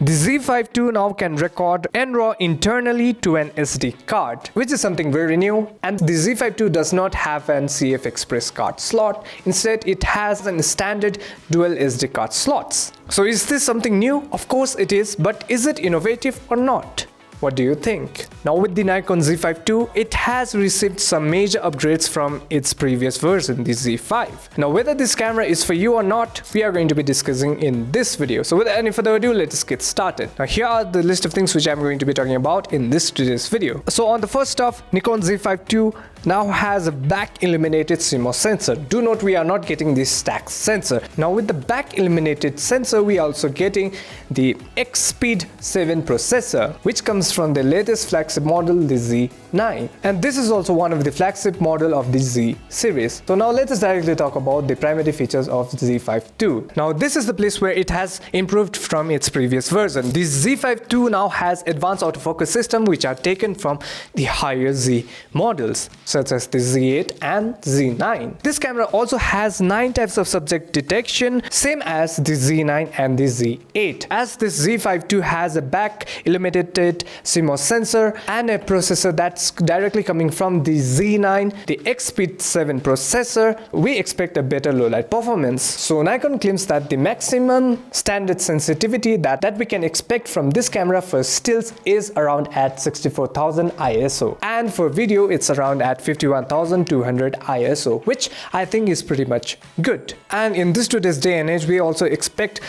The Z5 II now can record NRAW internally to an SD card, which is something very new, and the Z5 II does not have an CF Express card slot. Instead, it has a standard dual SD card slots. So is this something new? Of course it is, but is it innovative or not? What do you think? Now with the Nikon Z5 II, it has received some major upgrades from its previous version, the Z5. Now whether this camera is for you or not, we are going to be discussing in this video. So without any further ado, let's get started. Now here are the list of things which I'm going to be talking about in today's video. So on the first off, Nikon Z5 II now has a back illuminated CMOS sensor. Do note we are not getting the stack sensor. Now with the back illuminated sensor, we are also getting the X-Speed 7 processor, which comes from the latest flagship model, the Z9. And this is also one of the flagship model of the Z series. So now let us directly talk about the primary features of the Z5 II. Now this is the place where it has improved from its previous version. The Z5 II now has advanced autofocus system which are taken from the higher Z models, such as the Z8 and Z9. This camera also has 9 types of subject detection, same as the Z9 and the Z8. As this Z5 II has a back illuminated CMOS sensor and a processor that's directly coming from the Z9, the X-Speed 7 processor, we expect a better low light performance. So Nikon claims that the maximum standard sensitivity that we can expect from this camera for stills is around at 64,000 ISO, and for video it's around at 51,200 ISO, which I think is pretty much good. And in today's day and age, we also expect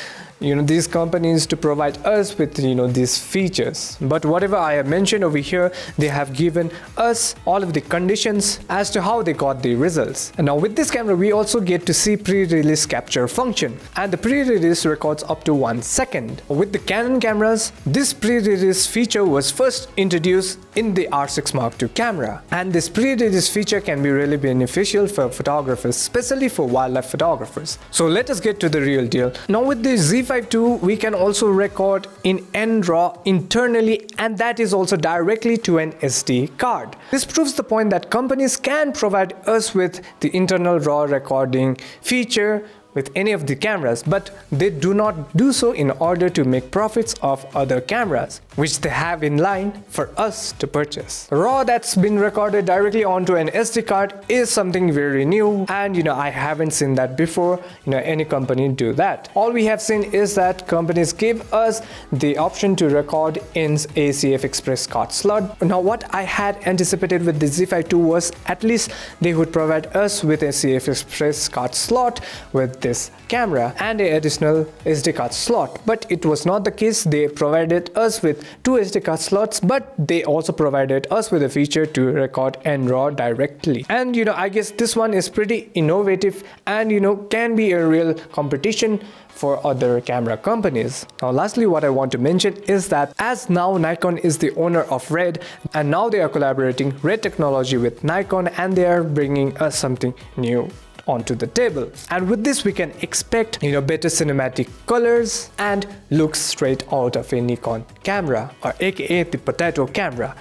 these companies to provide us with these features. But whatever I have mentioned over here, they have given us all of the conditions as to how they got the results. And now with this camera, we also get to see pre-release capture function, and the pre-release records up to 1 second. With the Canon cameras, this pre-release feature was first introduced in the R6 Mark II camera, and this pre-release feature can be really beneficial for photographers, especially for wildlife photographers. So let us get to the real deal. Now with the Z5 II, we can also record in NRAW internally, and that is also directly to an SD card. This proves the point that companies can provide us with the internal RAW recording feature with any of the cameras, but they do not do so in order to make profits of other cameras, which they have in line for us to purchase. RAW that's been recorded directly onto an SD card is something very new, and I haven't seen that before any company do that. All we have seen is that companies give us the option to record in a CF Express card slot. Now what I had anticipated with the Z5 II was at least they would provide us with a CF Express card slot with this camera and an additional SD card slot, but it was not the case. They provided us with 2 SD card slots, but they also provided us with a feature to record NRAW directly. And I guess this one is pretty innovative and can be a real competition for other camera companies. Now lastly, what I want to mention is that as now Nikon is the owner of RED, and now they are collaborating RED technology with Nikon, and they are bringing us something new onto the table. And with this we can expect better cinematic colors and looks straight out of a Nikon camera, or aka the potato camera.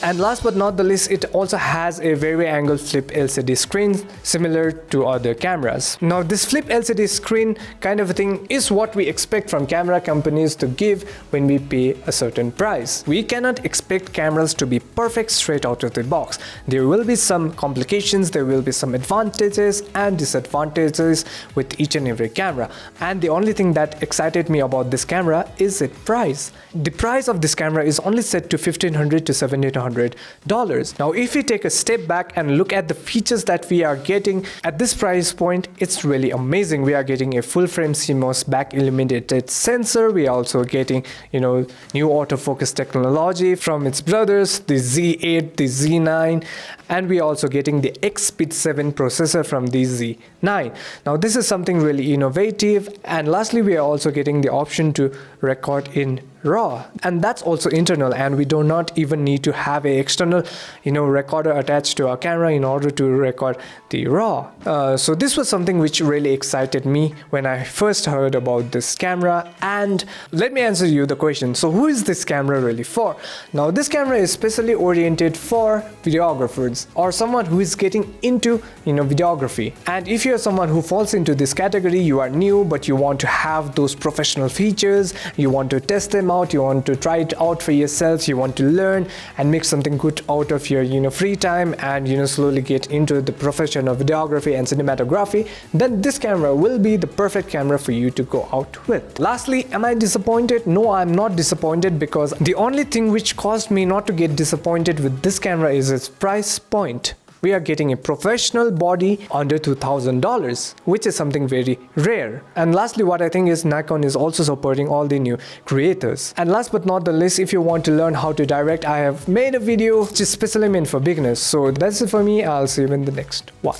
And last but not the least, it also has a very angle flip LCD screen similar to other cameras. Now this flip LCD screen kind of a thing is what we expect from camera companies to give when we pay a certain price. We cannot expect cameras to be perfect straight out of the box. There will be some complications, there will be some advantages and disadvantages with each and every camera. And the only thing that excited me about this camera is its price. The price of this camera is only set to $1,500 to $1,700. Now if we take a step back and look at the features that we are getting at this price point, it's really amazing. We are getting a full frame CMOS back illuminated sensor. We are also getting new autofocus technology from its brothers, the Z8, the Z9, and we are also getting the X-Speed 7 processor from the Z9. Now this is something really innovative. And lastly, we are also getting the option to record in RAW, and that's also internal, and we do not even need to have a external recorder attached to our camera in order to record the RAW. So this was something which really excited me when I first heard about this camera. And let me answer you the question, so who is this camera really for? Now this camera is specially oriented for videographers or someone who is getting into videography. And if you're someone who falls into this category, you are new but you want to have those professional features, you want to test them out, you want to try it out for yourselves, you want to learn and make something good out of your free time and slowly get into the profession of videography and cinematography, then this camera will be the perfect camera for you to go out with. Lastly, am I disappointed? No, I'm not disappointed, because the only thing which caused me not to get disappointed with this camera is its price point. We are getting a professional body under $2,000, which is something very rare. And lastly, what I think is Nikon is also supporting all the new creators. And last but not the least, if you want to learn how to direct, I have made a video which is specially meant for beginners. So that's it for me. I'll see you in the next one.